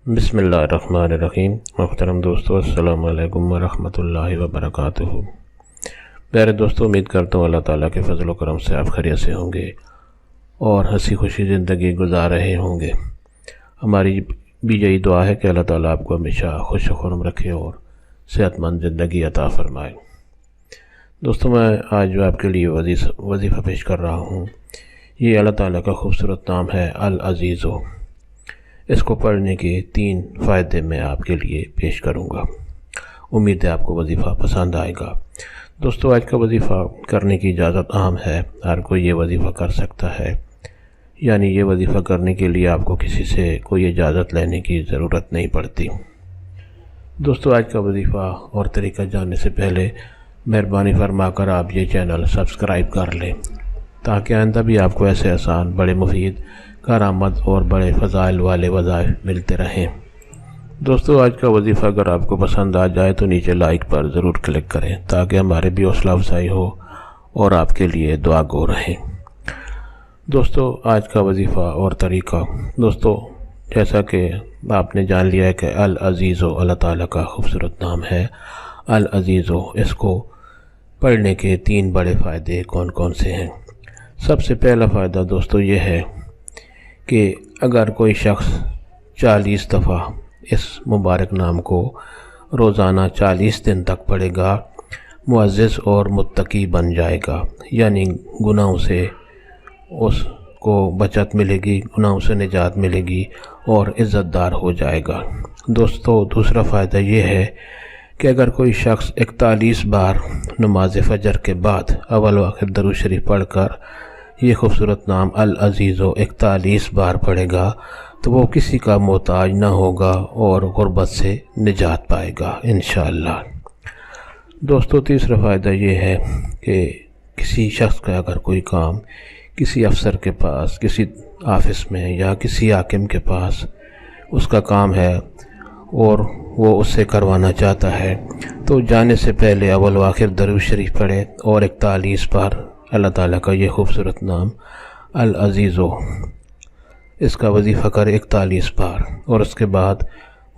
بسم اللہ الرحمن الرحیم۔ محترم دوستو، السلام علیکم ورحمۃ اللہ وبرکاتہ۔ پیارے دوستو، امید کرتا ہوں اللہ تعالیٰ کے فضل و کرم سے آپ خیریت سے ہوں گے اور ہنسی خوشی زندگی گزار رہے ہوں گے۔ ہماری بھی یہی دعا ہے کہ اللہ تعالیٰ آپ کو ہمیشہ خوش و خرم رکھے اور صحت مند زندگی عطا فرمائے۔ دوستو، میں آج جو آپ کے لیے وظیفہ پیش کر رہا ہوں، یہ اللہ تعالیٰ کا خوبصورت نام ہے العزیز۔ اس کو پڑھنے کے 3 فائدے میں آپ کے لیے پیش کروں گا۔ امید ہے آپ کو وظیفہ پسند آئے گا۔ دوستو، آج کا وظیفہ کرنے کی اجازت عام ہے، ہر کوئی یہ وظیفہ کر سکتا ہے، یعنی یہ وظیفہ کرنے کے لیے آپ کو کسی سے کوئی اجازت لینے کی ضرورت نہیں پڑتی۔ دوستو، آج کا وظیفہ اور طریقہ جاننے سے پہلے مہربانی فرما کر آپ یہ چینل سبسکرائب کر لیں، تاکہ آئندہ بھی آپ کو ایسے آسان، بڑے مفید، کارآمد اور بڑے فضائل والے وظائف ملتے رہیں۔ دوستو، آج کا وظیفہ اگر آپ کو پسند آ جائے تو نیچے لائک پر ضرور کلک کریں، تاکہ ہمارے بھی حوصلہ افزائی ہو اور آپ کے لیے دعا گو رہیں۔ دوستو، آج کا وظیفہ اور طریقہ۔ دوستو، جیسا کہ آپ نے جان لیا ہے کہ العزیز اللہ تعالیٰ کا خوبصورت نام ہے العزیز۔ اس کو پڑھنے کے 3 بڑے فائدے کون کون سے ہیں؟ سب سے پہلا فائدہ دوستو یہ ہے کہ اگر کوئی شخص 40 دفعہ اس مبارک نام کو روزانہ 40 دن تک پڑھے گا، معزز اور متقی بن جائے گا، یعنی گناہوں سے اس کو بچت ملے گی، گناہوں سے نجات ملے گی اور عزت دار ہو جائے گا۔ دوستو، دوسرا فائدہ یہ ہے کہ اگر کوئی شخص 41 بار نماز فجر کے بعد اول و آخر درود شریف پڑھ کر یہ خوبصورت نام العزیز 41 بار پڑھے گا تو وہ کسی کا محتاج نہ ہوگا اور غربت سے نجات پائے گا انشاءاللہ۔ دوستو، تیسرا فائدہ یہ ہے کہ کسی شخص کا اگر کوئی کام کسی افسر کے پاس، کسی آفس میں یا کسی حاکم کے پاس اس کا کام ہے اور وہ اس سے کروانا چاہتا ہے، تو جانے سے پہلے اول و آخر درود شریف پڑھے اور 41 بار اللہ تعالیٰ کا یہ خوبصورت نام العزیز، اس کا وظیفہ کرے 41 بار، اور اس کے بعد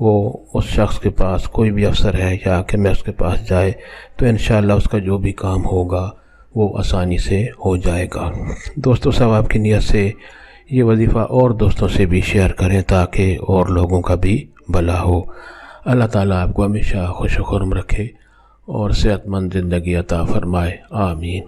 وہ اس شخص کے پاس، کوئی بھی افسر ہے یا کہ میں اس کے پاس جائے تو انشاءاللہ اس کا جو بھی کام ہوگا وہ آسانی سے ہو جائے گا۔ دوستو، ثواب کی نیت سے یہ وظیفہ اور دوستوں سے بھی شیئر کریں تاکہ اور لوگوں کا بھی بھلا ہو۔ اللہ تعالیٰ آپ کو ہمیشہ خوش و خرم رکھے اور صحت مند زندگی عطا فرمائے، آمین۔